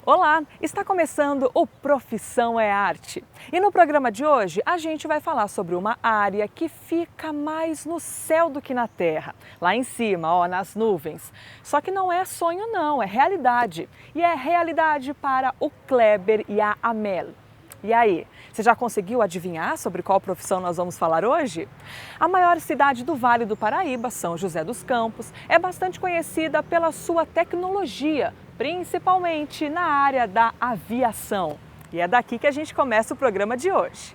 Olá, está começando o Profissão é Arte. E no programa de hoje a gente vai falar sobre uma área que fica mais no céu do que na terra, lá em cima, ó, nas nuvens. Só que não é sonho não, é realidade. E é realidade para o Kleber e a Amel. E aí, você já conseguiu adivinhar sobre qual profissão nós vamos falar hoje? A maior cidade do Vale do Paraíba, São José dos Campos, é bastante conhecida pela sua tecnologia, principalmente na área da aviação. E é daqui que a gente começa o programa de hoje.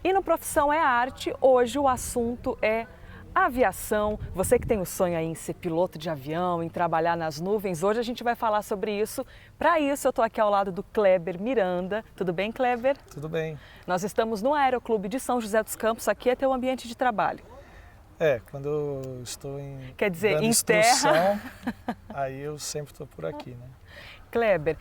E no Profissão é Arte, hoje o assunto é aviação. Você que tem o sonho aí em ser piloto de avião, em trabalhar nas nuvens, hoje a gente vai falar sobre isso. Para isso eu estou aqui ao lado do Kleber Miranda. Tudo bem, Kleber? Tudo bem. Nós estamos no Aeroclube de São José dos Campos, aqui é teu ambiente de trabalho. Quando eu estou Quer dizer, dando em instrução, terra. aí eu sempre estou por aqui, né? Kleber,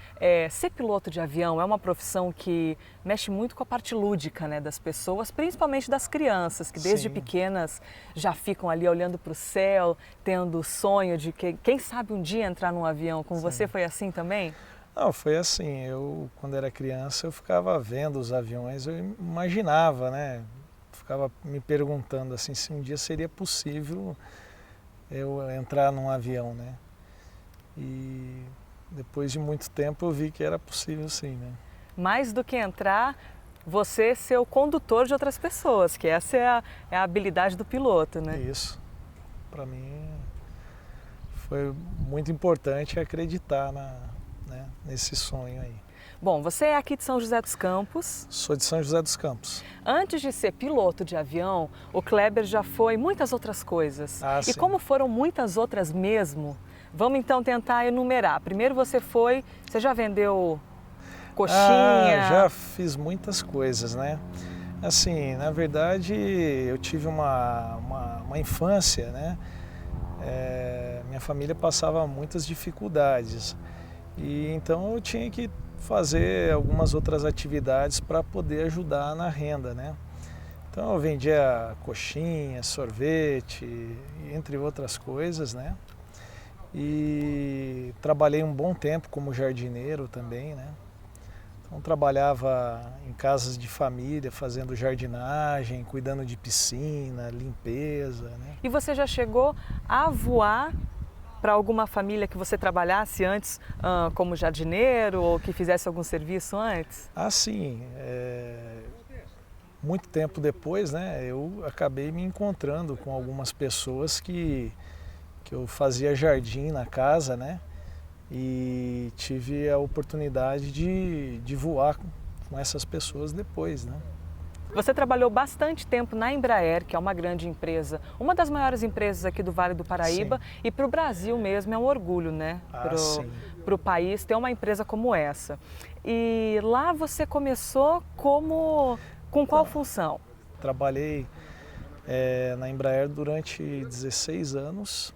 ser piloto de avião é uma profissão que mexe muito com a parte lúdica, né, das pessoas, principalmente das crianças, que desde Sim. pequenas já ficam ali olhando para o céu, tendo o sonho de que, quem sabe um dia entrar num avião. Com você foi assim também? Não, foi assim, eu quando era criança eu ficava vendo os aviões, eu imaginava, né? Ficava me perguntando assim se um dia seria possível eu entrar num avião, né? E depois de muito tempo eu vi que era possível sim, né? Mais do que entrar, você ser o condutor de outras pessoas, que essa é a habilidade do piloto, né? Isso, para mim foi muito importante acreditar nesse sonho aí. Bom, você é aqui de São José dos Campos. Sou de São José dos Campos. Antes de ser piloto de avião, o Kleber já foi muitas outras coisas. E Sim. como foram muitas outras mesmo, vamos então tentar enumerar. Primeiro você já vendeu coxinha? Já fiz muitas coisas, né? Assim, na verdade, eu tive uma infância, né? Minha família passava muitas dificuldades e então eu tinha que fazer algumas outras atividades para poder ajudar na renda, né? Então eu vendia coxinha, sorvete, entre outras coisas, né? E trabalhei um bom tempo como jardineiro também, né? Então trabalhava em casas de família, fazendo jardinagem, cuidando de piscina, limpeza, né? E você já chegou a voar para alguma família que você trabalhasse antes como jardineiro ou que fizesse algum serviço antes? Sim. Muito tempo depois, né, eu acabei me encontrando com algumas pessoas que eu fazia jardim na casa, né? E tive a oportunidade de voar com essas pessoas depois, né? Você trabalhou bastante tempo na Embraer, que é uma grande empresa, uma das maiores empresas aqui do Vale do Paraíba. Sim. E para o Brasil mesmo é um orgulho, né? Sim. Para o país ter uma empresa como essa. E lá você começou com qual função? Trabalhei na Embraer durante 16 anos.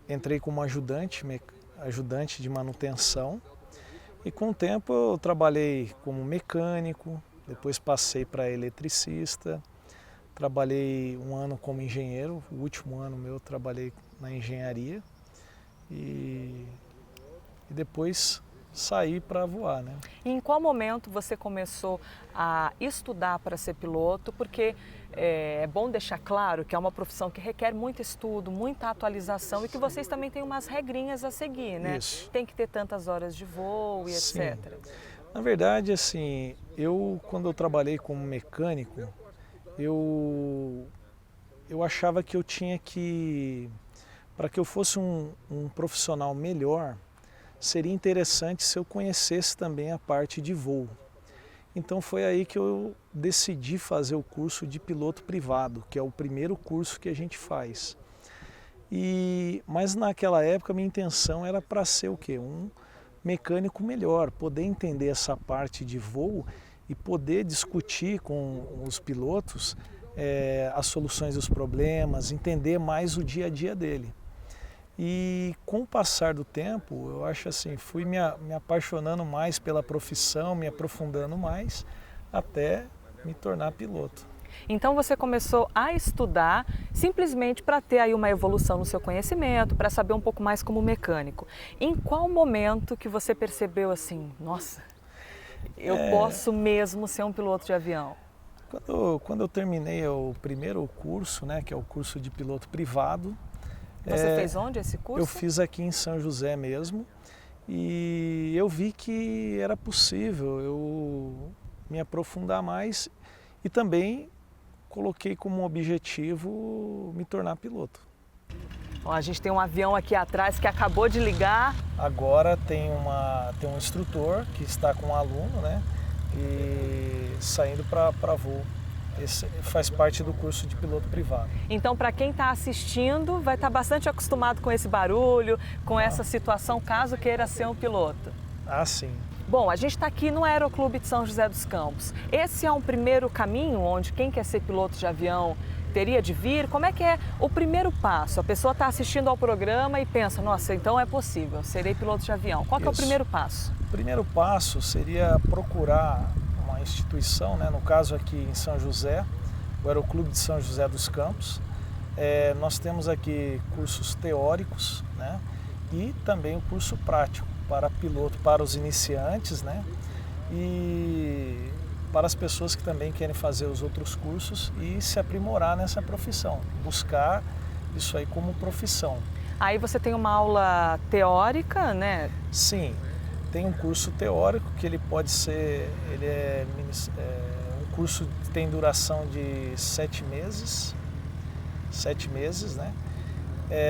Entrei como ajudante de manutenção. E com o tempo eu trabalhei como mecânico, depois passei para eletricista, trabalhei um ano como engenheiro, o último ano meu eu trabalhei na engenharia e depois saí para voar, né? E em qual momento você começou a estudar para ser piloto? Porque é bom deixar claro que é uma profissão que requer muito estudo, muita atualização e que vocês também têm umas regrinhas a seguir, né? Isso. Tem que ter tantas horas de voo e Sim. etc. Na verdade, assim, quando eu trabalhei como mecânico, eu achava que eu tinha que, para que eu fosse um profissional melhor, seria interessante se eu conhecesse também a parte de voo. Então foi aí que eu decidi fazer o curso de piloto privado, que é o primeiro curso que a gente faz. Mas naquela época minha intenção era para ser o quê? Um mecânico melhor, poder entender essa parte de voo e poder discutir com os pilotos as soluções dos problemas, entender mais o dia a dia dele. E com o passar do tempo, eu acho assim, fui me apaixonando mais pela profissão, me aprofundando mais, até me tornar piloto. Então você começou a estudar simplesmente para ter aí uma evolução no seu conhecimento, para saber um pouco mais como mecânico. Em qual momento que você percebeu assim, nossa, eu posso mesmo ser um piloto de avião? Quando eu terminei o primeiro curso, né, que é o curso de piloto privado. Você fez onde esse curso? Eu fiz aqui em São José mesmo, e eu vi que era possível eu me aprofundar mais e também coloquei como objetivo me tornar piloto. Ó, a gente tem um avião aqui atrás que acabou de ligar. Agora tem um instrutor que está com um aluno, né, e saindo para voo. Esse faz parte do curso de piloto privado. Então, para quem está assistindo, vai estar bastante acostumado com esse barulho, com essa situação, caso queira ser um piloto. Ah, sim. Bom, a gente está aqui no Aeroclube de São José dos Campos. Esse é um primeiro caminho onde quem quer ser piloto de avião teria de vir? Como é que é o primeiro passo? A pessoa está assistindo ao programa e pensa, nossa, então é possível, serei piloto de avião. Qual que é o primeiro passo? O primeiro passo seria procurar uma instituição, né? No caso aqui em São José, o Aeroclube de São José dos Campos. Nós temos aqui cursos teóricos, né? E também o curso prático para piloto, para os iniciantes, né? E para as pessoas que também querem fazer os outros cursos e se aprimorar nessa profissão, buscar isso aí como profissão. Aí você tem uma aula teórica, né? Sim, tem um curso teórico que ele pode ser, um curso que tem duração de 7 meses, né?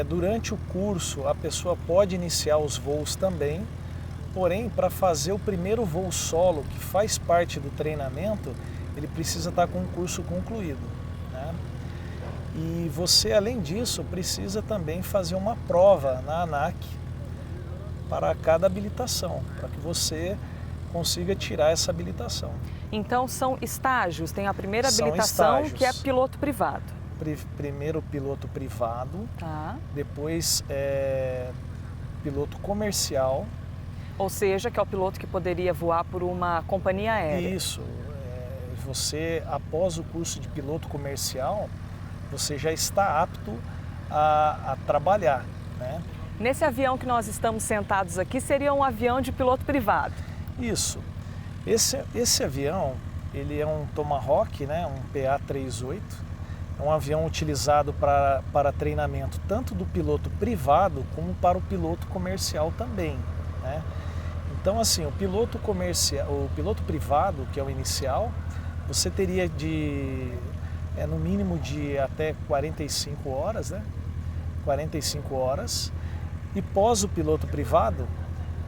Durante o curso a pessoa pode iniciar os voos também, porém para fazer o primeiro voo solo, que faz parte do treinamento, ele precisa estar com o curso concluído, né? E você, além disso, precisa também fazer uma prova na ANAC para cada habilitação, para que você consiga tirar essa habilitação. Então são estágios, tem a primeira São habilitação estágios. que é piloto privado. Primeiro piloto privado, Tá. depois piloto comercial. Ou seja, que é o piloto que poderia voar por uma companhia aérea. Isso, você após o curso de piloto comercial, você já está apto a trabalhar, né? Nesse avião que nós estamos sentados aqui, seria um avião de piloto privado. Isso. Esse avião, ele é um Tomahawk, né? Um PA-38. É um avião utilizado para treinamento tanto do piloto privado como para o piloto comercial também, né? Então, assim, o piloto privado, que é o inicial, você teria no mínimo de até 45 horas, né? 45 horas. E pós o piloto privado,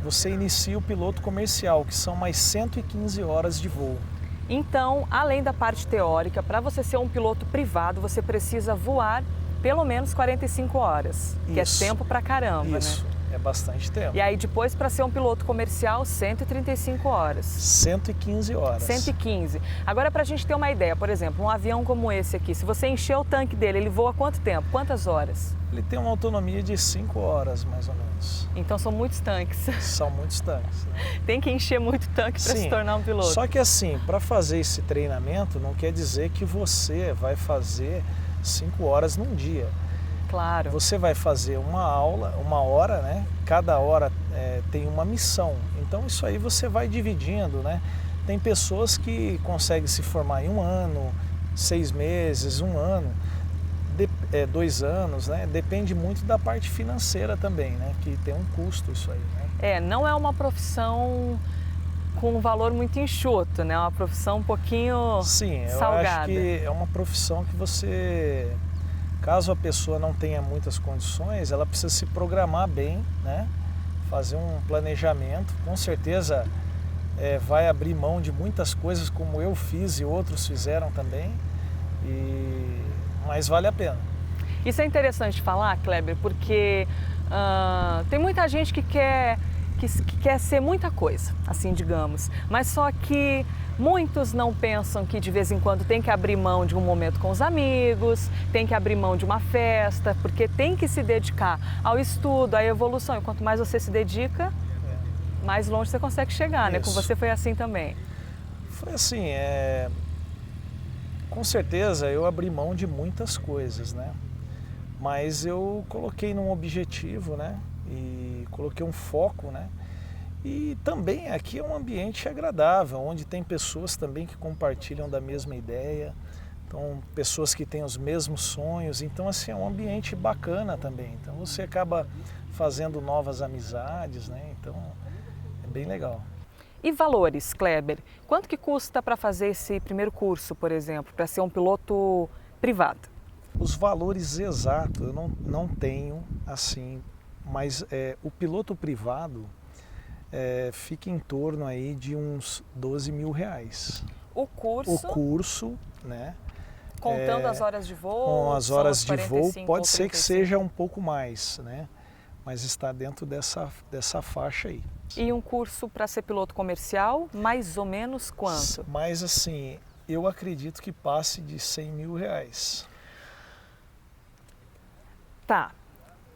você inicia o piloto comercial, que são mais 115 horas de voo. Então, além da parte teórica, para você ser um piloto privado, você precisa voar pelo menos 45 horas, que é tempo pra caramba, Isso, né? é bastante tempo. E aí depois, para ser um piloto comercial, 135 horas. 115 horas. 115. Agora, para a gente ter uma ideia, por exemplo, um avião como esse aqui, se você encher o tanque dele, ele voa quanto tempo? Quantas horas? Ele tem uma autonomia de 5 horas, mais ou menos. Então são muitos tanques. São muitos tanques, né? Tem que encher muito tanque para se tornar um piloto. Só que assim, para fazer esse treinamento, não quer dizer que você vai fazer 5 horas num dia. Claro. Você vai fazer uma hora, né? Cada hora tem uma missão. Então isso aí você vai dividindo, né? Tem pessoas que conseguem se formar em 1 ano, 6 meses, 1 ano, 2 anos, né? Depende muito da parte financeira também, né? Que tem um custo isso aí, né? Não é uma profissão com um valor muito enxuto, né? É uma profissão um pouquinho salgada. Sim, eu acho que é uma profissão que você, caso a pessoa não tenha muitas condições, ela precisa se programar bem, né? Fazer um planejamento, com certeza vai abrir mão de muitas coisas como eu fiz e outros fizeram também, mas vale a pena. Isso é interessante falar, Kleber, porque tem muita gente que quer que quer ser muita coisa, assim digamos, mas só que muitos não pensam que de vez em quando tem que abrir mão de um momento com os amigos, tem que abrir mão de uma festa, porque tem que se dedicar ao estudo, à evolução. E quanto mais você se dedica, mais longe você consegue chegar, né? Com você foi assim também. Foi assim, com certeza eu abri mão de muitas coisas, né? Mas eu coloquei num objetivo, né? E coloquei um foco, né? E também aqui é um ambiente agradável, onde tem pessoas também que compartilham da mesma ideia, então pessoas que têm os mesmos sonhos, então assim é um ambiente bacana também. Então você acaba fazendo novas amizades, né? Então é bem legal. E valores, Kleber? Quanto que custa para fazer esse primeiro curso, por exemplo, para ser um piloto privado? Os valores exatos eu não tenho assim, mas o piloto privado fica em torno aí de uns 12 mil reais. O curso? O curso, né? Contando as horas de voo? Com as horas de voo, pode ser que 35? seja um pouco mais, né? Mas está dentro dessa faixa aí. E um curso para ser piloto comercial, mais ou menos quanto? Mas assim, eu acredito que passe de 100 mil reais. Tá.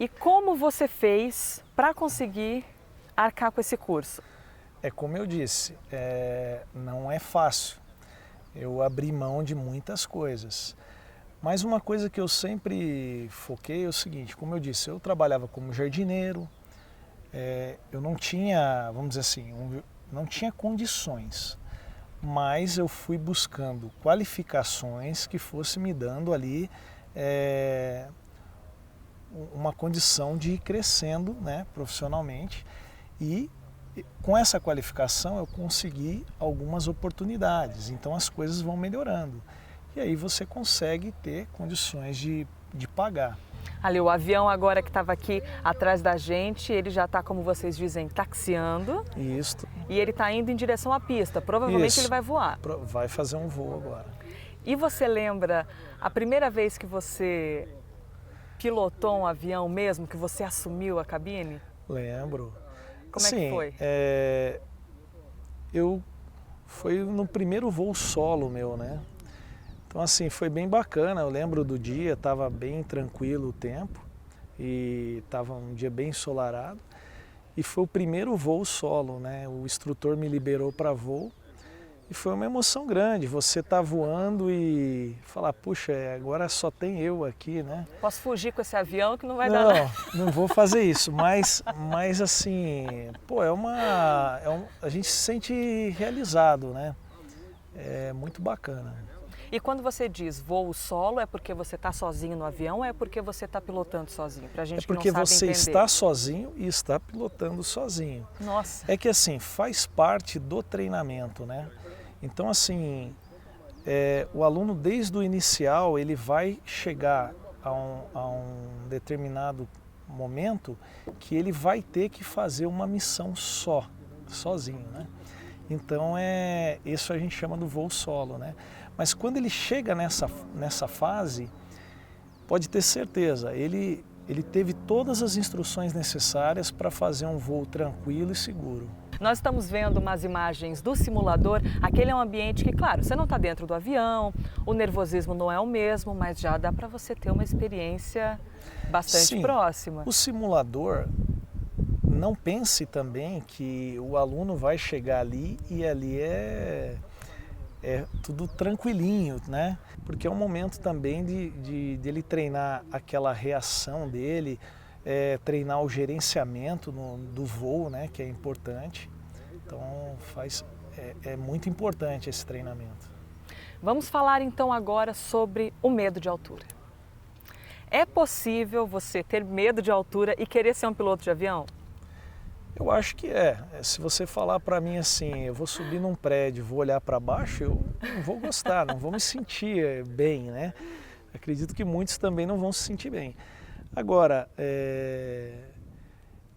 E como você fez para conseguir arcar com esse curso? É como eu disse, não é fácil. Eu abri mão de muitas coisas. Mas uma coisa que eu sempre foquei é o seguinte, como eu disse, eu trabalhava como jardineiro, eu não tinha, vamos dizer assim, não tinha condições, mas eu fui buscando qualificações que fossem me dando ali uma condição de ir crescendo, né, profissionalmente, e com essa qualificação eu consegui algumas oportunidades, então as coisas vão melhorando. E aí você consegue ter condições de pagar. Ali, o avião agora que estava aqui atrás da gente, ele já está, como vocês dizem, taxiando. Isso. E ele está indo em direção à pista. Provavelmente Isso. Ele vai voar. Vai fazer um voo agora. E você lembra a primeira vez que você pilotou um avião mesmo, que você assumiu a cabine? Lembro. Como é que foi? Foi no primeiro voo solo meu, né? Então assim, foi bem bacana, eu lembro do dia, estava bem tranquilo o tempo e estava um dia bem ensolarado e foi o primeiro voo solo, né? O instrutor me liberou para voo e foi uma emoção grande, você tá voando e falar, puxa, agora só tem eu aqui, né? Posso fugir com esse avião que não vai dar nada. Não vou fazer isso, mas assim, pô, a gente se sente realizado, né? É muito bacana. E quando você diz voo solo, é porque você está sozinho no avião ou é porque você está pilotando sozinho? Pra gente que não sabe entender. É porque você está sozinho e está pilotando sozinho. Nossa. É que assim, faz parte do treinamento, né? Então assim, o aluno desde o inicial, ele vai chegar a um determinado momento que ele vai ter que fazer uma missão sozinho, né? Então isso a gente chama do voo solo, né? Mas quando ele chega nessa fase, pode ter certeza, ele teve todas as instruções necessárias para fazer um voo tranquilo e seguro. Nós estamos vendo umas imagens do simulador, aquele é um ambiente que, claro, você não está dentro do avião, o nervosismo não é o mesmo, mas já dá para você ter uma experiência bastante próxima. O simulador, não pense também que o aluno vai chegar ali e ali é tudo tranquilinho, né? Porque é um momento também de ele treinar aquela reação dele, treinar o gerenciamento do voo, né? Que é importante. Então é muito importante esse treinamento. Vamos falar então agora sobre o medo de altura. É possível você ter medo de altura e querer ser um piloto de avião? Eu acho que se você falar para mim assim, eu vou subir num prédio, vou olhar para baixo, eu não vou gostar, não vou me sentir bem, né? Acredito que muitos também não vão se sentir bem. Agora,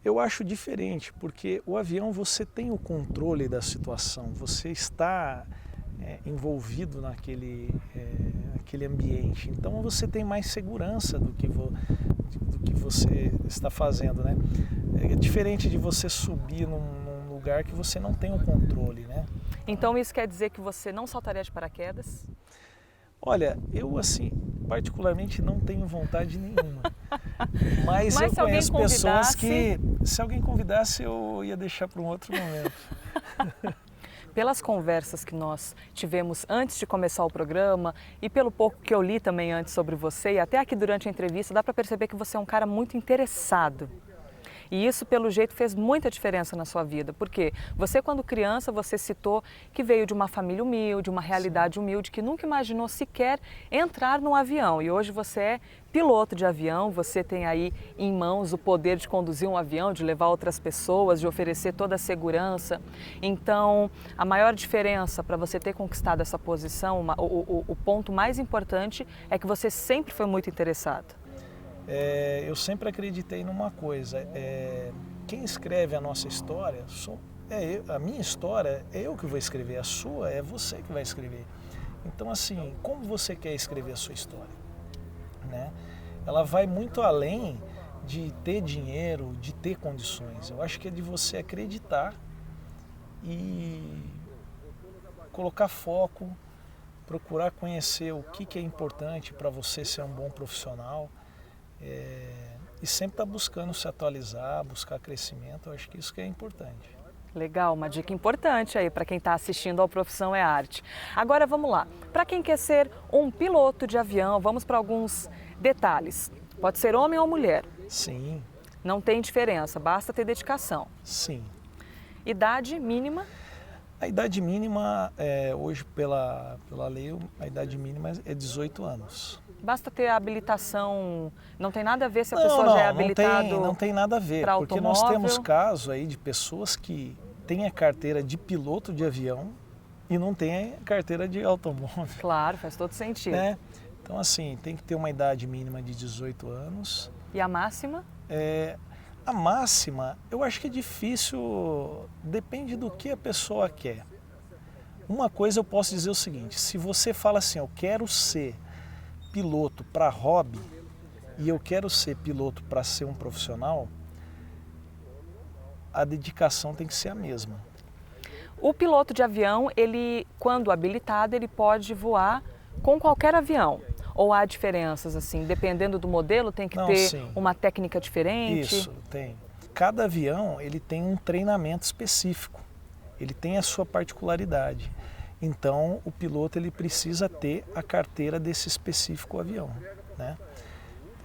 eu acho diferente, porque o avião você tem o controle da situação, você está envolvido naquele ambiente, então você tem mais segurança do do que você está fazendo, né? É diferente de você subir num lugar que você não tem o controle, né? Então isso quer dizer que você não saltaria de paraquedas? Olha, eu assim, particularmente não tenho vontade nenhuma. Mas Mas eu se alguém conheço pessoas convidasse, que, se alguém convidasse, eu ia deixar para um outro momento. pelas conversas que nós tivemos antes de começar o programa e pelo pouco que eu li também antes sobre você e até aqui durante a entrevista, dá para perceber que você é um cara muito interessado. E isso, pelo jeito, fez muita diferença na sua vida, porque você, quando criança, você citou que veio de uma família humilde, uma realidade humilde, que nunca imaginou sequer entrar num avião. E hoje você é piloto de avião, você tem aí em mãos o poder de conduzir um avião, de levar outras pessoas, de oferecer toda a segurança. Então, a maior diferença para você ter conquistado essa posição, o ponto mais importante é que você sempre foi muito interessado. Eu sempre acreditei numa coisa, quem escreve a nossa história, a minha história é eu que vou escrever, a sua é você que vai escrever. Então assim, como você quer escrever a sua história? Né? Ela vai muito além de ter dinheiro, de ter condições. Eu acho que é de você acreditar e colocar foco, procurar conhecer o que é importante para você ser um bom profissional. E sempre estar buscando se atualizar, buscar crescimento, eu acho que isso que é importante. Legal, uma dica importante aí para quem está assistindo ao Profissão é Arte. Agora vamos lá, para quem quer ser um piloto de avião, vamos para alguns detalhes. Pode ser homem ou mulher. Sim. Não tem diferença, basta ter dedicação. Sim. Idade mínima? A idade mínima, hoje pela lei, a idade mínima é 18 anos. Basta ter habilitação, não tem nada a ver se a Não, pessoa já é habilitada. não tem nada a ver, porque nós temos casos aí de pessoas que têm a carteira de piloto de avião e não têm a carteira de automóvel. Claro, faz todo sentido. Né? Então assim, tem que ter uma idade mínima de 18 anos. E a máxima? A máxima, eu acho que é difícil, depende do que a pessoa quer. Uma coisa eu posso dizer o seguinte, se você fala assim, eu quero ser piloto para hobby e eu quero ser piloto para ser um profissional, a dedicação tem que ser a mesma. O piloto de avião, ele, quando habilitado, ele pode voar com qualquer avião. Ou há diferenças, assim, dependendo do modelo, tem que ter sim. uma técnica diferente? Isso, tem. Cada avião, ele tem um treinamento específico, ele tem a sua particularidade. Então, o piloto, ele precisa ter a carteira desse específico avião, né?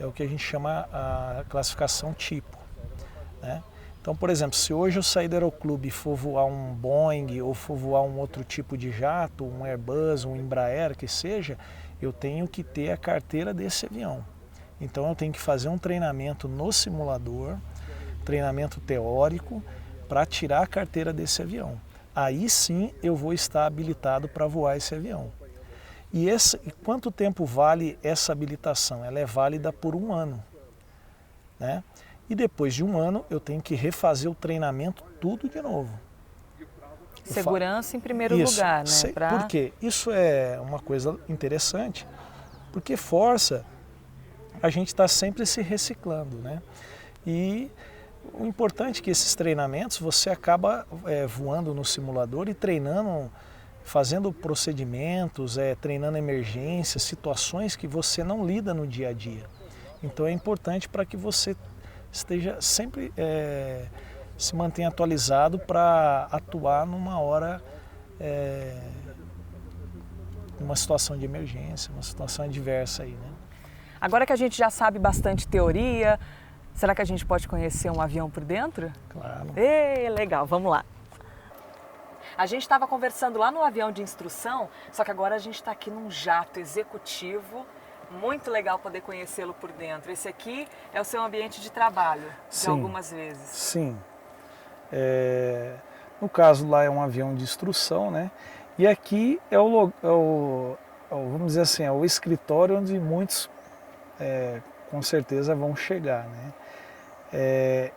É o que a gente chama a classificação tipo, né? Então, por exemplo, se hoje eu sair do aeroclube e for voar um Boeing ou for voar um outro tipo de jato, um Airbus, um Embraer, que seja, eu tenho que ter a carteira desse avião. Então eu tenho que fazer um treinamento no simulador, treinamento teórico, para tirar a carteira desse avião. Aí sim eu vou estar habilitado para voar esse avião. E quanto tempo vale essa habilitação? Ela é válida por 1 ano, né? E depois de 1 ano eu tenho que refazer o treinamento tudo de novo. Segurança em primeiro lugar, né? Por quê? Isso é uma coisa interessante, porque força a gente está sempre se reciclando, né? E o importante é que esses treinamentos você acaba voando no simulador e treinando, fazendo procedimentos, treinando emergências, situações que você não lida no dia a dia. Então é importante para que você esteja sempre se mantenha atualizado para atuar numa hora, numa situação de emergência, uma situação adversa aí, né? Agora que a gente já sabe bastante teoria, será que a gente pode conhecer um avião por dentro? Claro. Legal, vamos lá. A gente estava conversando lá no avião de instrução, só que agora a gente está aqui num jato executivo. Muito legal poder conhecê-lo por dentro. Esse aqui é o seu ambiente de trabalho, de algumas vezes. Sim. No caso lá é um avião de instrução, né? E aqui vamos dizer assim, é o escritório onde muitos com certeza vão chegar, né?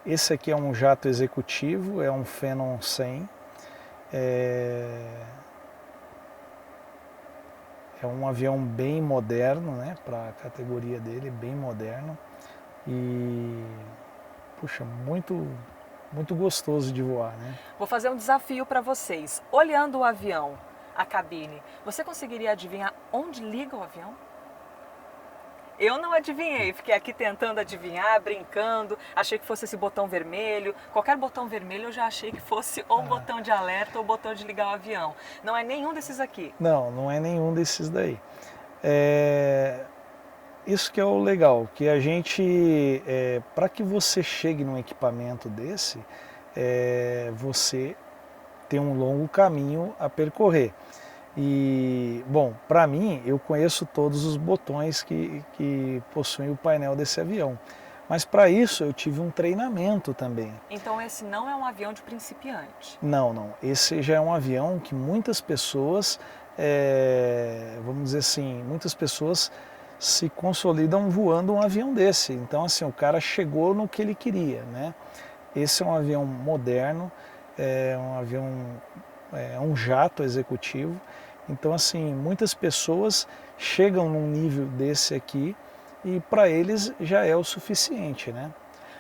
Esse aqui é um jato executivo, é um Phenom 100. É um avião bem moderno, né? Para a categoria dele, bem moderno. e, puxa, muito gostoso de voar, né? Vou fazer um desafio para vocês. Olhando o avião, a cabine, você conseguiria adivinhar onde liga o avião? Eu não adivinhei, fiquei aqui tentando adivinhar, brincando, achei que fosse esse botão vermelho. Qualquer botão vermelho eu já achei que fosse ou botão de alerta ou botão de ligar o avião. Não é nenhum desses aqui. Não é nenhum desses daí. Isso que é o legal, que a gente, para que você chegue num equipamento desse, você tem um longo caminho a percorrer. E, bom, para mim, eu conheço todos os botões que possuem o painel desse avião. Mas para isso eu tive um treinamento também. Então esse não é um avião de principiante? Não. Esse já é um avião que muitas pessoas, vamos dizer assim, muitas pessoas se consolidam voando um avião desse. Então, assim, o cara chegou no que ele queria, né? Esse é um avião moderno, é um avião, um jato executivo. Então, assim, muitas pessoas chegam num nível desse aqui e para eles já é o suficiente, né?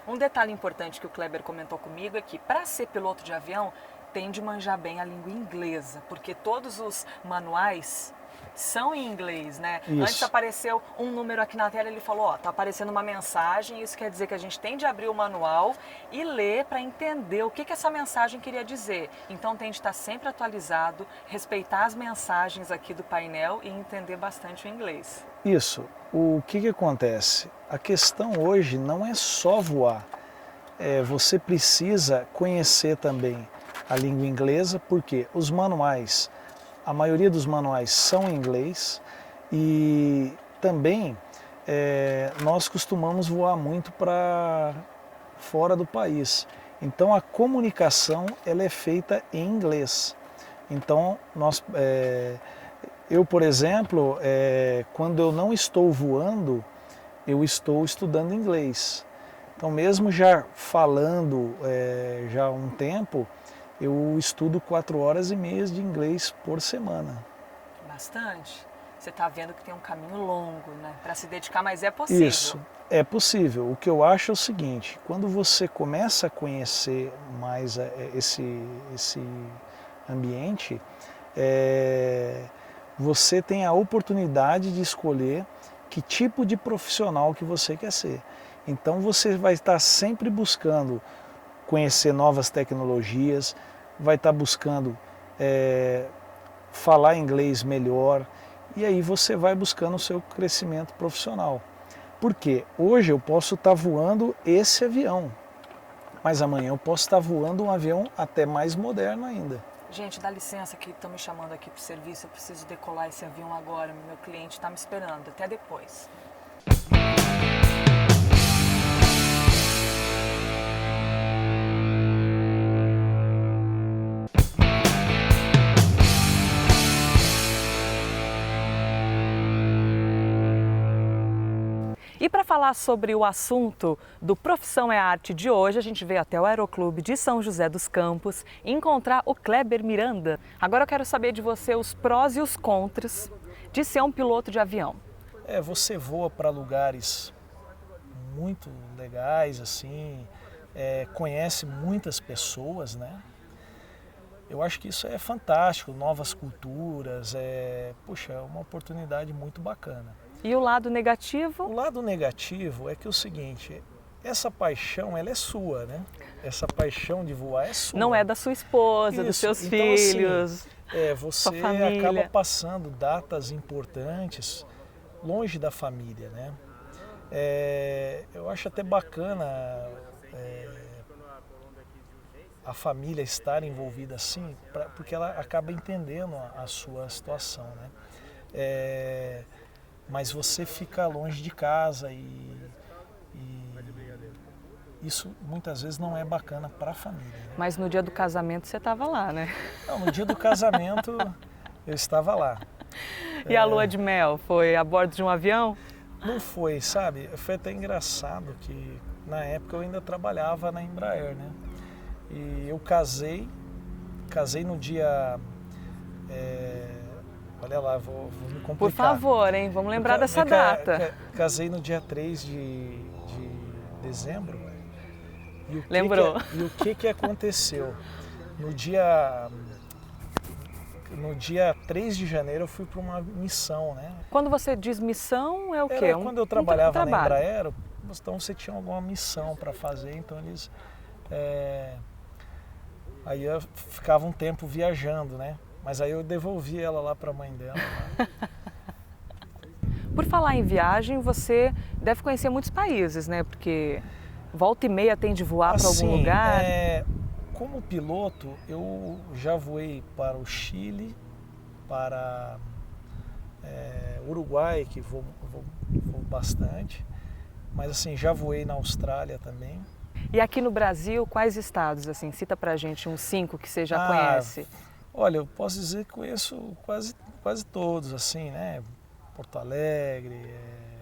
Um detalhe importante que o Kleber comentou comigo é que para ser piloto de avião tem de manjar bem a língua inglesa, porque todos os manuais são em inglês, né? Isso. Antes apareceu um número aqui na tela, ele falou, ó, tá aparecendo uma mensagem, isso quer dizer que a gente tem de abrir o manual e ler para entender o que essa mensagem queria dizer. Então tem de estar sempre atualizado, respeitar as mensagens aqui do painel e entender bastante o inglês. Isso. O que acontece? A questão hoje não é só voar. Você precisa conhecer também a língua inglesa, porque os manuais, a maioria dos manuais são em inglês e também nós costumamos voar muito para fora do país. Então a comunicação ela é feita em inglês. Então eu, por exemplo, quando eu não estou voando, eu estou estudando inglês. Então mesmo já falando já há um tempo, eu estudo 4 horas e meia de inglês por semana. Bastante. Você está vendo que tem um caminho longo, né? Para se dedicar, mas é possível. Isso, é possível. O que eu acho é o seguinte, quando você começa a conhecer mais esse ambiente, você tem a oportunidade de escolher que tipo de profissional que você quer ser. Então você vai estar sempre buscando conhecer novas tecnologias, vai estar buscando falar inglês melhor e aí você vai buscando o seu crescimento profissional. Porque hoje eu posso estar voando esse avião, mas amanhã eu posso estar voando um avião até mais moderno ainda. Gente, dá licença que estão me chamando aqui para o serviço, eu preciso decolar esse avião agora, meu cliente está me esperando, até depois. E para falar sobre o assunto do Profissão é Arte de hoje, a gente veio até o Aeroclube de São José dos Campos encontrar o Kleber Miranda. Agora eu quero saber de você os prós e os contras de ser um piloto de avião. Você voa para lugares muito legais, assim, conhece muitas pessoas, né? Eu acho que isso é fantástico, novas culturas, puxa, é uma oportunidade muito bacana. E o lado negativo? O lado negativo é que é o seguinte, essa paixão ela é sua, né? Essa paixão de voar é sua. Não é da sua esposa, Isso. dos seus então, filhos, assim, você sua família. acaba passando datas importantes longe da família, né? Eu acho até bacana a família estar envolvida assim, porque ela acaba entendendo a sua situação, né? Mas você fica longe de casa e isso muitas vezes não é bacana para a família. Né? Mas no dia do casamento você estava lá, né? Não, no dia do casamento eu estava lá. E a lua de mel foi a bordo de um avião? Não foi, sabe? Foi até engraçado que na época eu ainda trabalhava na Embraer, né? E eu casei no dia... olha lá, vou me complicar. Por favor, hein? Vamos lembrar dessa data. Casei no dia 3 de dezembro. E Lembrou. E o que aconteceu? No dia 3 de janeiro eu fui para uma missão, né? Quando você diz missão, é o quê? Era quando eu trabalhava na trabalho. Embraer, então você tinha alguma missão para fazer, então eles... Aí eu ficava um tempo viajando, né? Mas aí eu devolvi ela lá para a mãe dela. Por falar em viagem, você deve conhecer muitos países, né? Porque volta e meia tem de voar para algum lugar. Como piloto, eu já voei para o Chile, para Uruguai, que vou bastante, mas assim, já voei na Austrália também. E aqui no Brasil, quais estados, assim? Cita pra gente uns 5 que você já conhece. Olha, eu posso dizer que conheço quase todos, assim, né? Porto Alegre,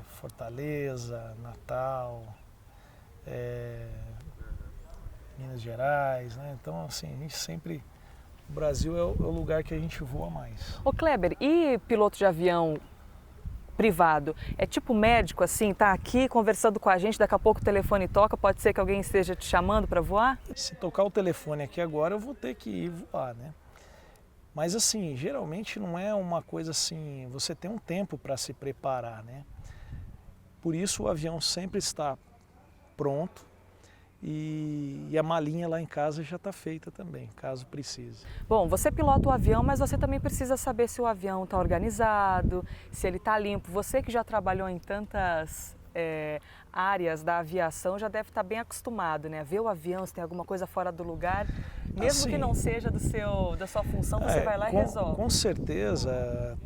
Fortaleza, Natal, Minas Gerais, né? Então, assim, a gente sempre... O Brasil é o lugar que a gente voa mais. Ô Kleber, e piloto de avião privado? É tipo médico, assim, tá aqui conversando com a gente, daqui a pouco o telefone toca, pode ser que alguém esteja te chamando para voar? Se tocar o telefone aqui agora, eu vou ter que ir voar, né? Mas assim, geralmente não é uma coisa assim, você tem um tempo para se preparar, né? Por isso o avião sempre está pronto e a malinha lá em casa já está feita também, caso precise. Bom, você pilota o avião, mas você também precisa saber se o avião está organizado, se ele está limpo. Você que já trabalhou em tantas áreas da aviação já deve estar bem acostumado, né? Ver o avião, se tem alguma coisa fora do lugar, mesmo que não seja da sua função, você vai lá e resolve. Com certeza,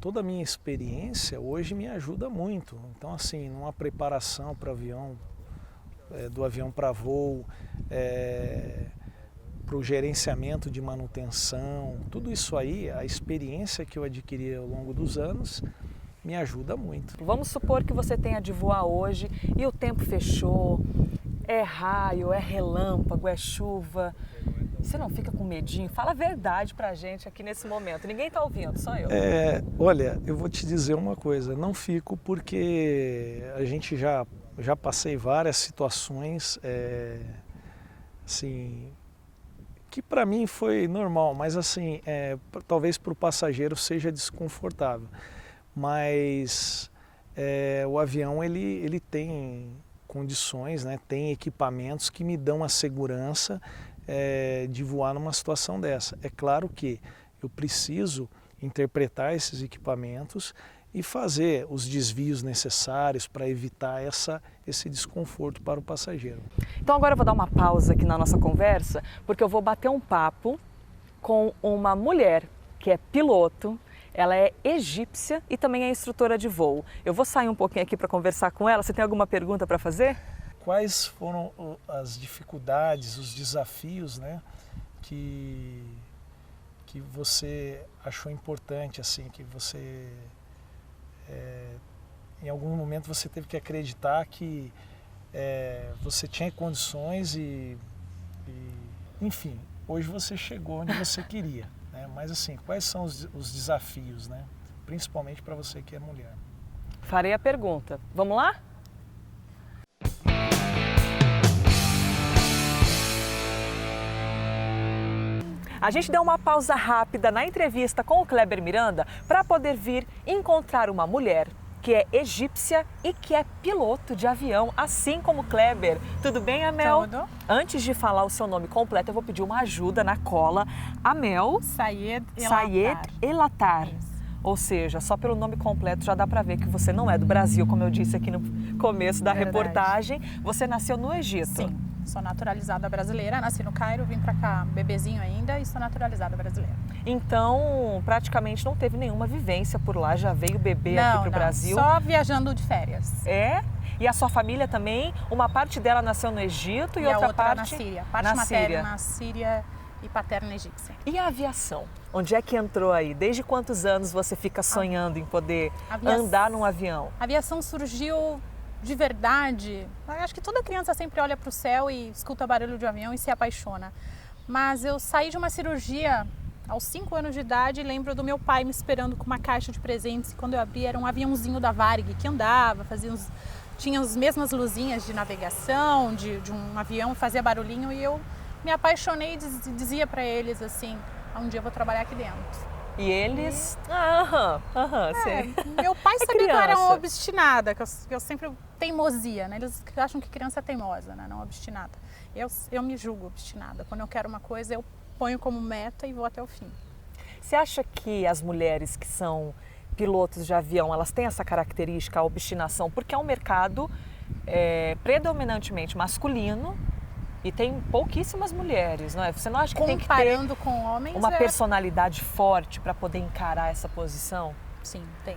toda a minha experiência hoje me ajuda muito. Então, assim, numa preparação para o avião, do avião para voo, para o gerenciamento de manutenção, tudo isso aí, a experiência que eu adquiri ao longo dos anos, me ajuda muito. Vamos supor que você tenha de voar hoje e o tempo fechou, é raio, é relâmpago, é chuva. Você não fica com medinho? Fala a verdade pra gente aqui nesse momento. Ninguém tá ouvindo, só eu. Olha, eu vou te dizer uma coisa, não fico porque a gente já passei várias situações, assim, que para mim foi normal, mas assim, talvez para o passageiro seja desconfortável. Mas o avião ele tem condições, né, tem equipamentos que me dão a segurança de voar numa situação dessa. É claro que eu preciso interpretar esses equipamentos e fazer os desvios necessários para evitar esse desconforto para o passageiro. Então agora eu vou dar uma pausa aqui na nossa conversa, porque eu vou bater um papo com uma mulher que é piloto. Ela é egípcia e também é instrutora de voo. Eu vou sair um pouquinho aqui para conversar com ela. Você tem alguma pergunta para fazer? Quais foram as dificuldades, os desafios, né, que você achou importante, assim, que você, em algum momento você teve que acreditar que você tinha condições enfim, hoje você chegou onde você queria. Mas assim, quais são os desafios, né? Principalmente para você que é mulher? Farei a pergunta. Vamos lá? A gente deu uma pausa rápida na entrevista com o Kleber Miranda para poder vir encontrar uma mulher que é egípcia e que é piloto de avião, assim como o Kleber. Tudo bem, Amel? Tudo. Antes de falar o seu nome completo, eu vou pedir uma ajuda na cola. Amel Sayed Elatar. Ou seja, só pelo nome completo já dá para ver que você não é do Brasil, como eu disse aqui no começo da reportagem. Você nasceu no Egito. Sim, sou naturalizada brasileira, nasci no Cairo, vim para cá bebezinho ainda e sou naturalizada brasileira. Então, praticamente não teve nenhuma vivência por lá, já veio bebê aqui para o Brasil? Só viajando de férias. E a sua família também? Uma parte dela nasceu no Egito e a outra parte na Síria. Parte materna na Síria e paterna egípcia. E a aviação? Onde é que entrou aí? Desde quantos anos você fica sonhando em poder andar num avião? A aviação surgiu de verdade. Acho que toda criança sempre olha para o céu e escuta barulho de avião e se apaixona. Mas eu saí de uma cirurgia aos 5 anos de idade e lembro do meu pai me esperando com uma caixa de presentes. E quando eu abri, era um aviãozinho da Varig que andava, fazia uns tinha as mesmas luzinhas de navegação, de um avião, fazia barulhinho, e eu me apaixonei e dizia para eles assim, um dia eu vou trabalhar aqui dentro. E eles? Sei. Meu pai sabia que eu era criança. uma obstinada, que eu sempre teimosia, né? Eles acham que criança é teimosa, né? Não obstinada. Eu me julgo obstinada. Quando eu quero uma coisa, eu ponho como meta e vou até o fim. Você acha que as mulheres que são pilotos de avião, elas têm essa característica, a obstinação? Porque é um mercado predominantemente masculino e tem pouquíssimas mulheres, não é? Você não acha que tem que ter Comparando com homens, uma personalidade forte para poder encarar essa posição? Sim, tem.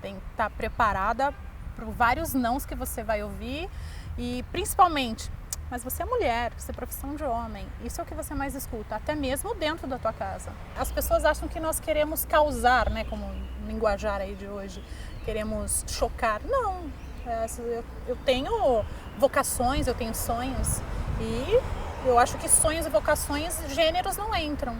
Tem que estar preparada para vários nãos que você vai ouvir e principalmente, mas você é mulher, você é profissão de homem, isso é o que você mais escuta, até mesmo dentro da tua casa. As pessoas acham que nós queremos causar, né, como linguajar aí de hoje, queremos chocar. Não, eu tenho vocações, eu tenho sonhos e eu acho que sonhos e vocações, gêneros não entram.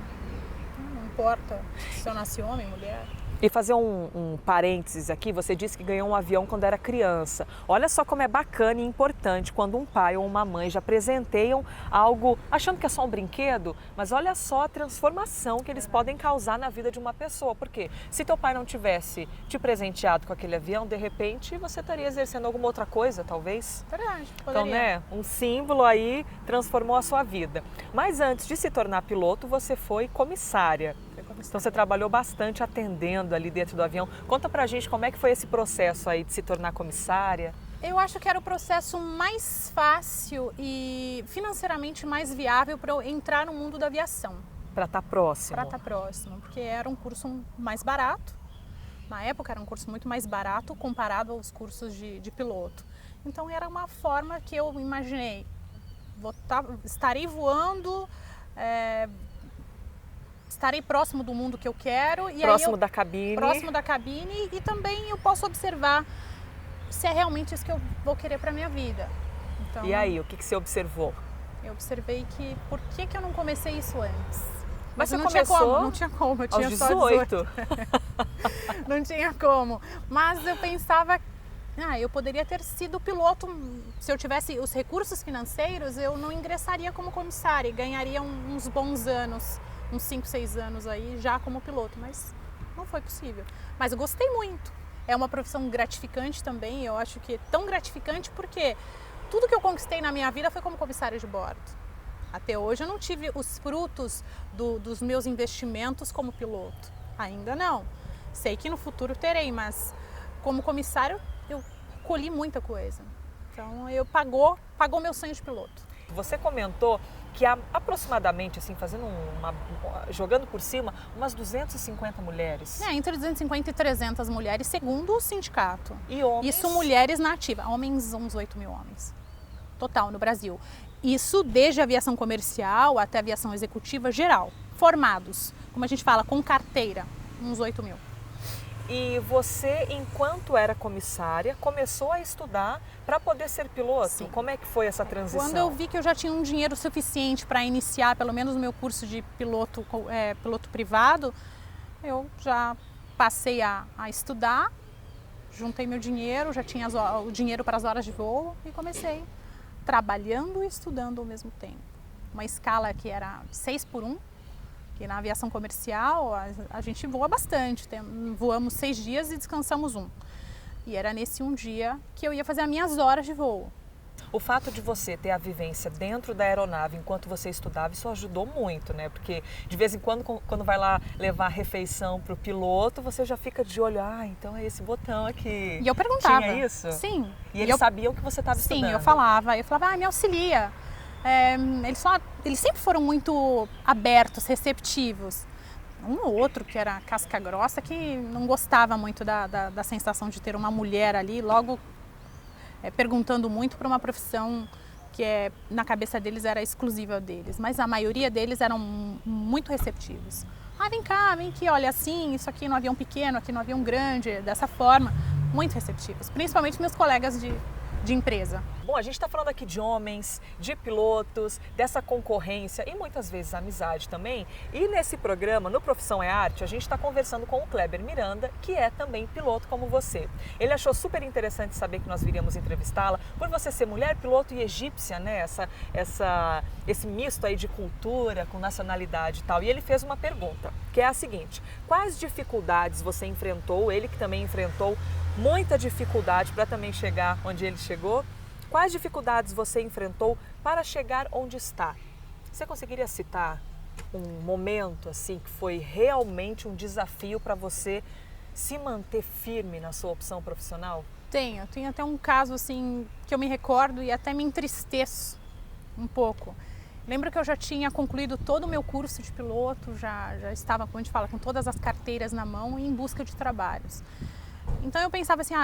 Não importa se eu nasci homem, mulher. E fazer um parênteses aqui, você disse que ganhou um avião quando era criança. Olha só como é bacana e importante quando um pai ou uma mãe já presenteiam algo achando que é só um brinquedo, mas olha só a transformação que eles podem causar na vida de uma pessoa. Porque se teu pai não tivesse te presenteado com aquele avião, de repente você estaria exercendo alguma outra coisa, talvez. Verdade, poderia. Então, né, um símbolo aí transformou a sua vida. Mas antes de se tornar piloto, você foi comissária. Então você trabalhou bastante atendendo ali dentro do avião. Conta pra gente como é que foi esse processo aí de se tornar comissária. Eu acho que era o processo mais fácil e financeiramente mais viável para eu entrar no mundo da aviação. Para estar próximo. Para estar próximo, porque era um curso mais barato. Na época era um curso muito mais barato comparado aos cursos de piloto. Então era uma forma que eu imaginei. Estarei voando, estarei próximo do mundo que eu quero. E próximo aí da cabine. Próximo da cabine e também eu posso observar se é realmente isso que eu vou querer para minha vida. Então, e aí, o que você observou? Eu observei que por que eu não comecei isso antes? Mas você não começou não tinha como, eu tinha aos só 18. Não tinha como. Mas eu pensava, eu poderia ter sido piloto, se eu tivesse os recursos financeiros, eu não ingressaria como comissária e ganharia uns bons anos, uns 5, 6 anos aí já como piloto, mas não foi possível. Mas eu gostei muito. É uma profissão gratificante também, eu acho que é tão gratificante porque tudo que eu conquistei na minha vida foi como comissária de bordo. Até hoje eu não tive os frutos dos meus investimentos como piloto, ainda não. Sei que no futuro terei, mas como comissário eu colhi muita coisa. Então pagou meu sonho de piloto. Você comentou que há aproximadamente, assim, jogando por cima, umas 250 mulheres. Entre 250 e 300 mulheres, segundo o sindicato. E homens? Isso mulheres na ativa. Homens, uns 8 mil homens. Total, no Brasil. Isso desde a aviação comercial até a aviação executiva geral. Formados, como a gente fala, com carteira, uns 8 mil. E você, enquanto era comissária, começou a estudar para poder ser piloto? Sim. Como é que foi essa transição? Quando eu vi que eu já tinha um dinheiro suficiente para iniciar, pelo menos o meu curso de piloto privado, eu já passei a estudar, juntei meu dinheiro, já tinha o dinheiro para as horas de voo e comecei trabalhando e estudando ao mesmo tempo. Uma escala que era 6x1. E na aviação comercial a gente voa bastante, voamos 6 dias e descansamos 1. E era nesse 1 dia que eu ia fazer as minhas horas de voo. O fato de você ter a vivência dentro da aeronave enquanto você estudava, isso ajudou muito, né? Porque de vez em quando vai lá levar a refeição para o piloto, você já fica de olho, então é esse botão aqui. E eu perguntava. Tinha isso? Sim. E eles sabiam que você estava estudando? Sim, eu falava, me auxilia. Eles sempre foram muito abertos, receptivos. Um ou outro que era casca grossa, que não gostava muito da sensação de ter uma mulher ali, logo perguntando muito para uma profissão que na cabeça deles era exclusiva deles. Mas a maioria deles eram muito receptivos. Vem cá, vem aqui, olha assim, isso aqui no avião pequeno, aqui no avião grande, dessa forma. Muito receptivos, principalmente meus colegas de empresa. Bom, a gente está falando aqui de homens, de pilotos, dessa concorrência e muitas vezes amizade também. E nesse programa, no Profissão é Arte, a gente está conversando com o Kleber Miranda, que é também piloto como você. Ele achou super interessante saber que nós viríamos entrevistá-la, por você ser mulher, piloto e egípcia, né? Esse misto aí de cultura com nacionalidade e tal. E ele fez uma pergunta, que é a seguinte: quais dificuldades você enfrentou, ele que também enfrentou muita dificuldade para também chegar onde ele chegou? Quais dificuldades você enfrentou para chegar onde está? Você conseguiria citar um momento assim que foi realmente um desafio para você se manter firme na sua opção profissional? Tenho até um caso assim que eu me recordo e até me entristeço um pouco. Lembro que eu já tinha concluído todo o meu curso de piloto, já estava, como a gente fala, com todas as carteiras na mão e em busca de trabalhos. Então eu pensava assim,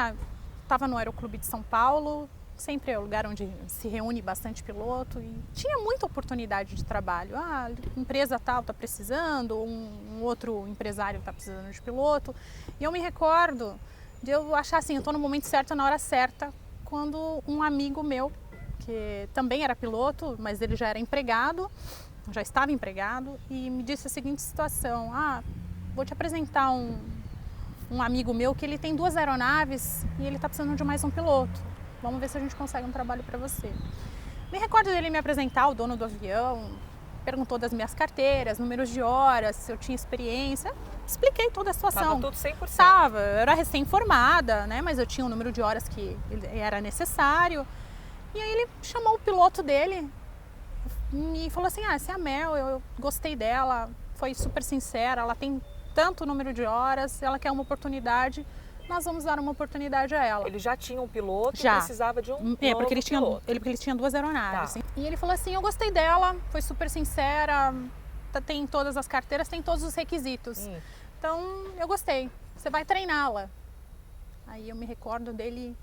estava no Aeroclube de São Paulo, sempre é o lugar onde se reúne bastante piloto e tinha muita oportunidade de trabalho. A empresa tal está precisando, um outro empresário está precisando de piloto. E eu me recordo de eu achar assim, eu estou no momento certo, na hora certa, quando um amigo meu, que também era piloto, mas ele já era empregado, já estava empregado, e me disse a seguinte situação: vou te apresentar um amigo meu que ele tem 2 aeronaves e ele está precisando de mais um piloto. Vamos ver se a gente consegue um trabalho para você. Me recordo dele me apresentar, o dono do avião, perguntou das minhas carteiras, números de horas, se eu tinha experiência. Expliquei toda a situação. Estava tudo 100%. Estava, eu era recém-formada, né? Mas eu tinha o número de horas que era necessário. E aí ele chamou o piloto dele e falou assim: essa é a Mel, eu gostei dela, foi super sincera, ela tem tanto número de horas, ela quer uma oportunidade. Nós vamos dar uma oportunidade a ela. Ele já tinha um piloto já. E precisava de um novo porque ele tinha 2 aeronaves. Tá. E ele falou assim: eu gostei dela, foi super sincera, tem todas as carteiras, tem todos os requisitos. Então, eu gostei, você vai treiná-la. Aí eu me recordo dele,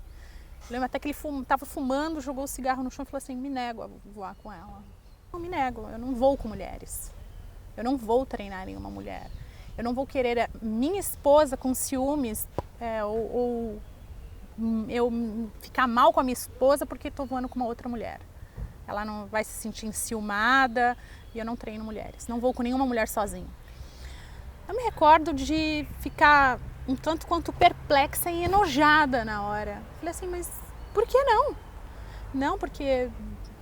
lembro até que ele estava fumando, jogou o cigarro no chão e falou assim: me nego a voar com ela. Não me nego, eu não vou com mulheres. Eu não vou treinar nenhuma mulher. Eu não vou querer minha esposa com ciúmes ou eu ficar mal com a minha esposa porque estou voando com uma outra mulher. Ela não vai se sentir enciumada e eu não treino mulheres. Não vou com nenhuma mulher sozinha. Eu me recordo de ficar um tanto quanto perplexa e enojada na hora. Falei assim, mas por que não? Não, porque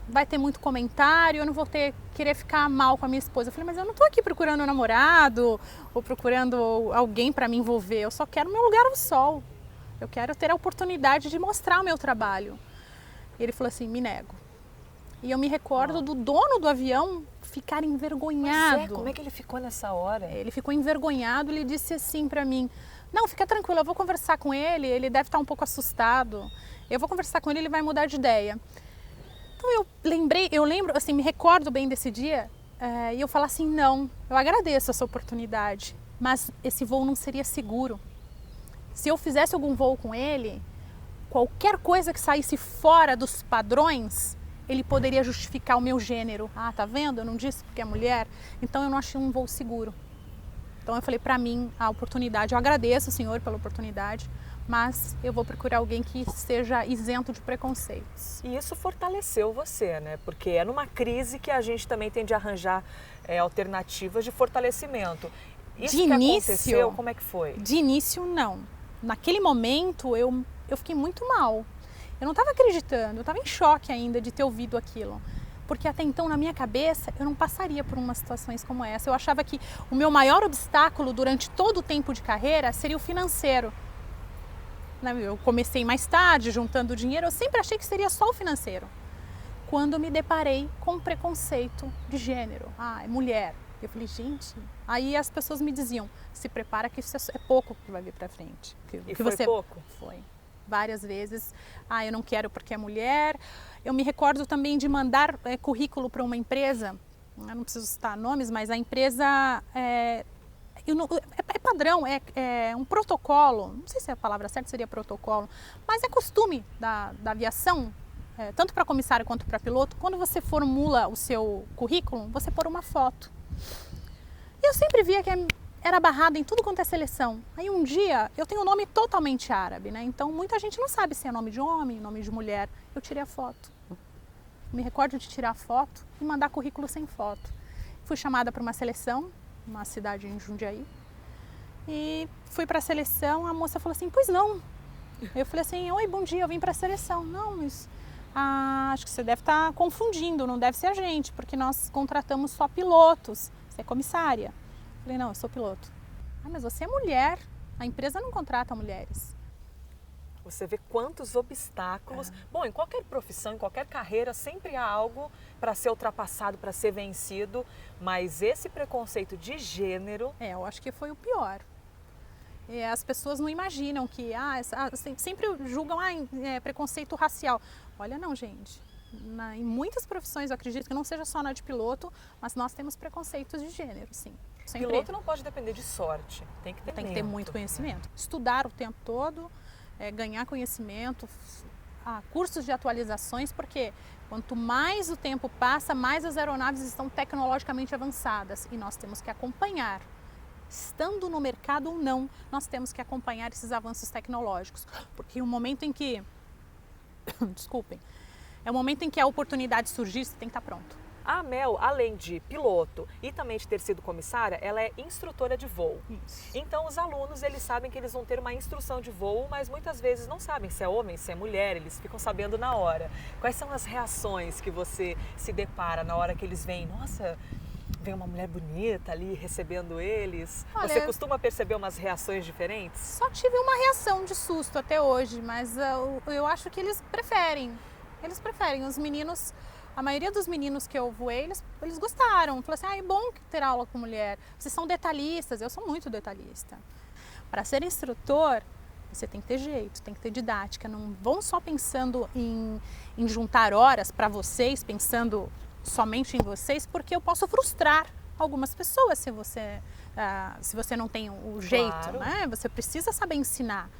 vai ter muito comentário, eu não vou querer ficar mal com a minha esposa. Eu falei, mas eu não estou aqui procurando um namorado ou procurando alguém para me envolver. Eu só quero meu lugar ao sol. Eu quero ter a oportunidade de mostrar o meu trabalho. E ele falou assim, me nego. E eu me recordo do dono do avião ficar envergonhado. Mas como é que ele ficou nessa hora? Ele ficou envergonhado, ele disse assim para mim: não, fica tranquila, eu vou conversar com ele, ele deve estar um pouco assustado. Eu vou conversar com ele, ele vai mudar de ideia. Então eu lembro, assim, me recordo bem desse dia e eu falo assim, não, eu agradeço essa oportunidade, mas esse voo não seria seguro. Se eu fizesse algum voo com ele, qualquer coisa que saísse fora dos padrões, ele poderia justificar o meu gênero. Ah, tá vendo? Eu não disse porque é mulher. Então eu não achei um voo seguro. Então eu falei, para mim, a oportunidade, eu agradeço o senhor pela oportunidade, mas eu vou procurar alguém que seja isento de preconceitos. E isso fortaleceu você, né? Porque é numa crise que a gente também tem de arranjar alternativas de fortalecimento. Isso de que início, aconteceu, como é que foi? De início, não. Naquele momento, eu fiquei muito mal. Eu não estava acreditando, eu estava em choque ainda de ter ouvido aquilo. Porque até então, na minha cabeça, eu não passaria por umas situações como essa. Eu achava que o meu maior obstáculo durante todo o tempo de carreira seria o financeiro. Eu comecei mais tarde, juntando dinheiro, eu sempre achei que seria só o financeiro. Quando eu me deparei com preconceito de gênero, é mulher. Eu falei, gente... Aí as pessoas me diziam, se prepara que isso é pouco que vai vir pra frente. E foi pouco? Foi. Várias vezes. Eu não quero porque é mulher. Eu me recordo também de mandar currículo para uma empresa, eu não preciso citar nomes, mas a empresa é padrão, é um protocolo, não sei se a palavra certa seria protocolo, mas é costume da aviação, tanto para comissário quanto para piloto, quando você formula o seu currículo, você pôr uma foto. E eu sempre via que era barrada em tudo quanto é seleção. Aí um dia, eu tenho um nome totalmente árabe, né? Então muita gente não sabe se é nome de homem, nome de mulher. Eu tirei a foto. Me recordo de tirar a foto e mandar currículo sem foto. Fui chamada para uma seleção, uma cidade em Jundiaí. E fui para a seleção, a moça falou assim, pois não. Eu falei assim, oi, bom dia, eu vim para a seleção. Não, mas acho que você deve estar confundindo, não deve ser a gente, porque nós contratamos só pilotos. Você é comissária. Eu falei, não, eu sou piloto. Ah, mas você é mulher, a empresa não contrata mulheres. Você vê quantos obstáculos. Bom, em qualquer profissão, em qualquer carreira, sempre há algo para ser ultrapassado, para ser vencido, mas esse preconceito de gênero... Eu acho que foi o pior. As pessoas não imaginam que, sempre julgam, preconceito racial. Olha, não, gente. Em muitas profissões, eu acredito que não seja só na de piloto, mas nós temos preconceitos de gênero, sim. Sempre. Piloto não pode depender de sorte, tem que ter muito conhecimento. Estudar o tempo todo, ganhar conhecimento, cursos de atualizações, porque quanto mais o tempo passa, mais as aeronaves estão tecnologicamente avançadas e nós temos que acompanhar. Estando no mercado ou não, nós temos que acompanhar esses avanços tecnológicos, porque o momento em que, desculpem, é o momento em que a oportunidade surgir, você tem que estar pronto. A Mel, além de piloto e também de ter sido comissária, ela é instrutora de voo. Isso. Então os alunos, eles sabem que eles vão ter uma instrução de voo, mas muitas vezes não sabem se é homem, se é mulher, eles ficam sabendo na hora. Quais são as reações que você se depara na hora que eles veem? Nossa, vem uma mulher bonita ali recebendo eles. Olha, você costuma perceber umas reações diferentes? Só tive uma reação de susto até hoje, mas eu acho que eles preferem. Eles preferem. Os meninos, a maioria dos meninos que eu voei, eles gostaram. Falaram assim, é bom ter aula com mulher. Vocês são detalhistas. Eu sou muito detalhista. Para ser instrutor, você tem que ter jeito, tem que ter didática. Não vão só pensando em juntar horas para vocês, pensando somente em vocês, porque eu posso frustrar algumas pessoas se você não tem o jeito, claro, né? Você precisa saber ensinar,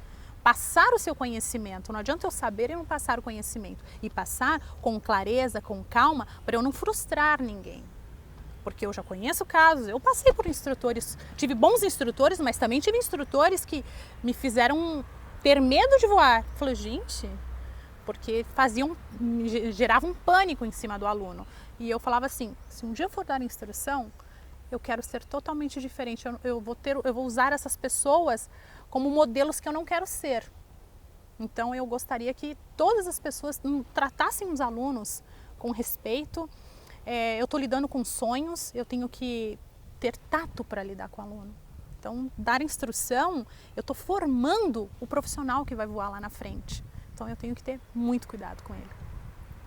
passar o seu conhecimento. Não adianta eu saber e não passar o conhecimento. E passar com clareza, com calma, para eu não frustrar ninguém. Porque eu já conheço casos, eu passei por instrutores, tive bons instrutores, mas também tive instrutores que me fizeram ter medo de voar. Eu falei, gente, porque geravam um pânico em cima do aluno. E eu falava assim, se um dia eu for dar instrução, eu quero ser totalmente diferente. Eu vou usar essas pessoas como modelos que eu não quero ser. Então eu gostaria que todas as pessoas tratassem os alunos com respeito. Eu estou lidando com sonhos, eu tenho que ter tato para lidar com o aluno. Então, dar instrução, eu estou formando o profissional que vai voar lá na frente. Então eu tenho que ter muito cuidado com ele.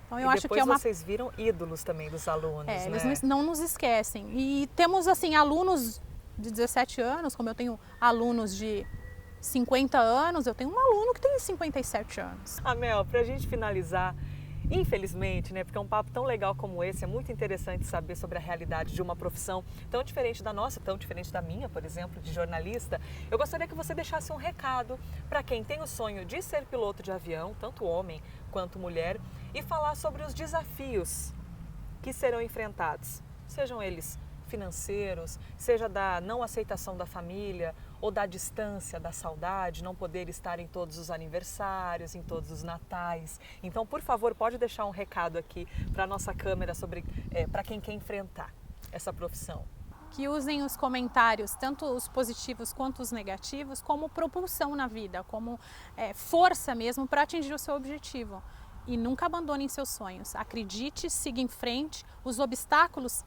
Então, eu acho que vocês viram ídolos também dos alunos, né? Eles não nos esquecem. E temos assim alunos de 17 anos, como eu tenho alunos de 50 anos, eu tenho um aluno que tem 57 anos. Mel, para a gente finalizar, infelizmente, né, porque é um papo tão legal como esse, é muito interessante saber sobre a realidade de uma profissão tão diferente da nossa, tão diferente da minha, por exemplo, de jornalista. Eu gostaria que você deixasse um recado para quem tem o sonho de ser piloto de avião, tanto homem quanto mulher, e falar sobre os desafios que serão enfrentados, sejam eles financeiros, seja da não aceitação da família ou da distância, da saudade, não poder estar em todos os aniversários, em todos os natais. Então, por favor, pode deixar um recado aqui para a nossa câmera sobre para quem quer enfrentar essa profissão. Que usem os comentários, tanto os positivos quanto os negativos, como propulsão na vida, como força mesmo para atingir o seu objetivo. E nunca abandonem seus sonhos. Acredite, siga em frente. Os obstáculos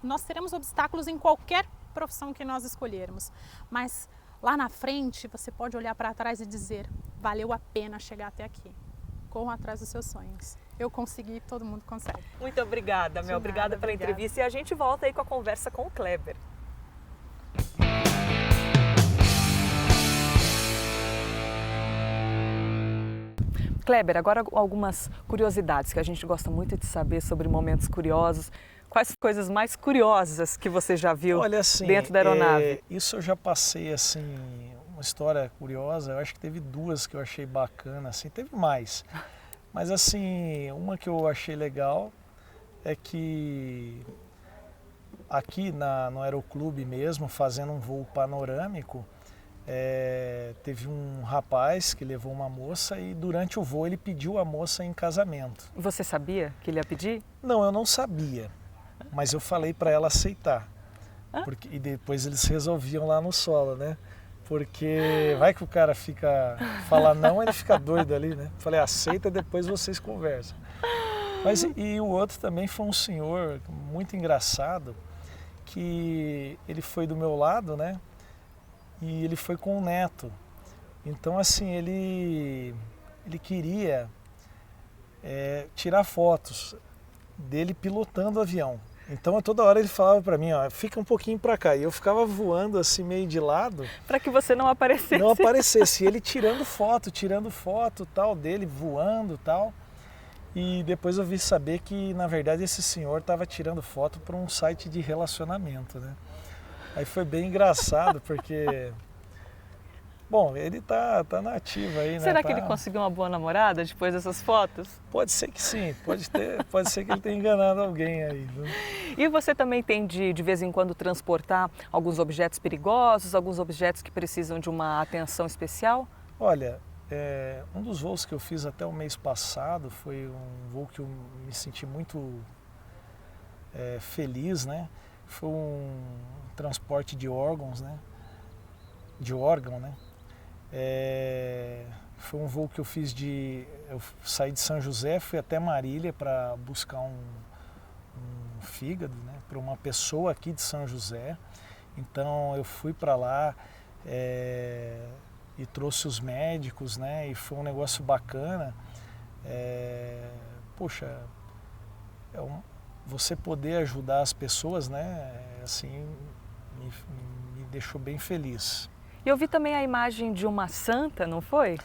nós teremos obstáculos em qualquer profissão que nós escolhermos. Mas lá na frente você pode olhar para trás e dizer, valeu a pena chegar até aqui. Corram atrás dos seus sonhos. Eu consegui, todo mundo consegue. Muito obrigada, Mel. Obrigada pela entrevista. E a gente volta aí com a conversa com o Kleber. Kleber, agora algumas curiosidades que a gente gosta muito de saber sobre momentos curiosos. Quais coisas mais curiosas que você já viu dentro da aeronave? Isso eu já passei, assim, uma história curiosa. Eu acho que teve duas que eu achei bacana, assim, teve mais. Mas, assim, uma que eu achei legal é que aqui no Aeroclube mesmo, fazendo um voo panorâmico, teve um rapaz que levou uma moça e durante o voo ele pediu a moça em casamento. Você sabia que ele ia pedir? Não, eu não sabia, mas eu falei para ela aceitar. E depois eles resolviam lá no solo, né? Porque vai que o cara fala não, ele fica doido ali, né? Falei, aceita, depois vocês conversam. Mas e o outro também foi um senhor muito engraçado, que ele foi do meu lado, né? E ele foi com o neto. Então, assim, ele queria tirar fotos dele pilotando o avião. Então, toda hora ele falava para mim, ó, fica um pouquinho para cá. E eu ficava voando assim, meio de lado. Para que você não aparecesse. Não aparecesse. E ele tirando foto tal, dele voando tal. E depois eu vi saber que, na verdade, esse senhor estava tirando foto para um site de relacionamento, né? Aí foi bem engraçado, porque... Bom, ele tá na ativa aí, né? Será que ele conseguiu uma boa namorada depois dessas fotos? Pode ser que sim, pode ser que ele tenha enganado alguém aí. Viu? E você também tem de vez em quando transportar alguns objetos perigosos, alguns objetos que precisam de uma atenção especial? Olha, um dos voos que eu fiz até o mês passado foi um voo que eu me senti muito feliz, né? Foi um transporte de órgãos, né? De órgão, né? Foi um voo que eu fiz eu saí de São José, fui até Marília para buscar um fígado, né, para uma pessoa aqui de São José. Então eu fui para lá e trouxe os médicos, né, e foi um negócio bacana. Poxa, você poder ajudar as pessoas, né, assim, me deixou bem feliz. E eu vi também a imagem de uma santa, não foi?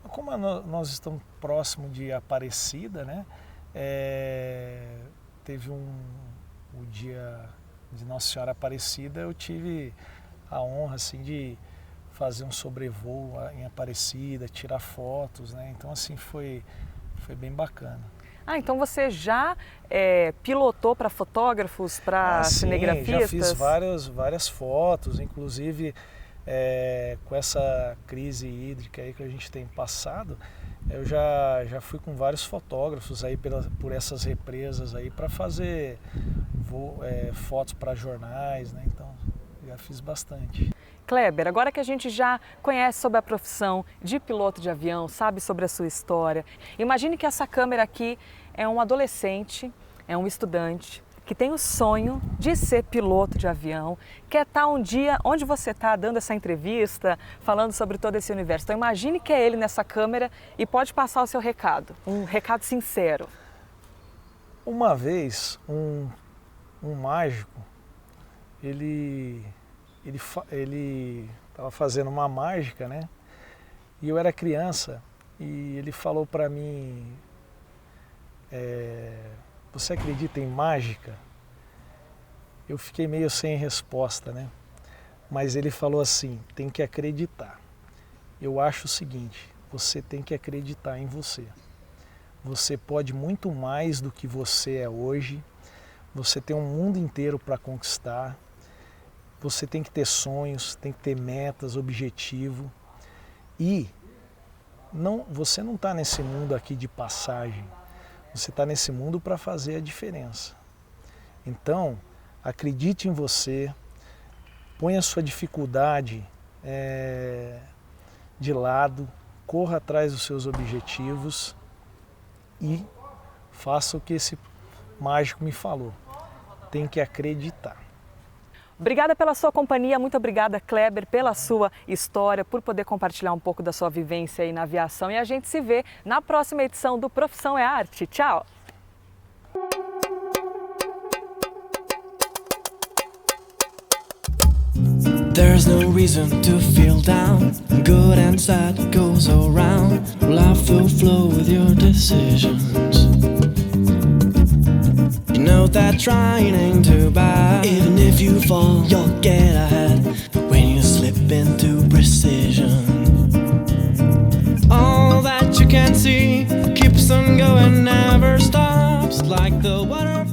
Como nós estamos próximo de Aparecida, né? Teve o dia de Nossa Senhora Aparecida, eu tive a honra assim, de fazer um sobrevoo em Aparecida, tirar fotos, né? Então assim, foi bem bacana. Ah, então você já pilotou para fotógrafos, para cinegrafistas? Sim, já fiz várias fotos, inclusive com essa crise hídrica aí que a gente tem passado, eu já fui com vários fotógrafos aí por essas represas aí para fazer fotos para jornais, né? Então já fiz bastante. Kleber, agora que a gente já conhece sobre a profissão de piloto de avião, sabe sobre a sua história, imagine que essa câmera aqui é um adolescente, é um estudante que tem o sonho de ser piloto de avião, quer estar um dia onde você está dando essa entrevista, falando sobre todo esse universo. Então imagine que é ele nessa câmera e pode passar o seu recado, um recado sincero. Uma vez, um mágico, ele estava fazendo uma mágica, né? E eu era criança e ele falou para mim, você acredita em mágica? Eu fiquei meio sem resposta, né? Mas ele falou assim, tem que acreditar. Eu acho o seguinte, você tem que acreditar em você. Você pode muito mais do que você é hoje. Você tem um mundo inteiro para conquistar. Você tem que ter sonhos, tem que ter metas, objetivo. E você não está nesse mundo aqui de passagem. Você está nesse mundo para fazer a diferença. Então, acredite em você, ponha a sua dificuldade de lado, corra atrás dos seus objetivos e faça o que esse mágico me falou. Tem que acreditar. Obrigada pela sua companhia, muito obrigada, Kleber, pela sua história, por poder compartilhar um pouco da sua vivência aí na aviação. E a gente se vê na próxima edição do Profissão é Arte. Tchau! There's no reason to feel down. Good and sad goes around. Life will flow with your decisions. You know that trying ain't too bad. Even if you fall, you'll get ahead. When you slip into precision, all that you can see keeps on going, never stops. Like the water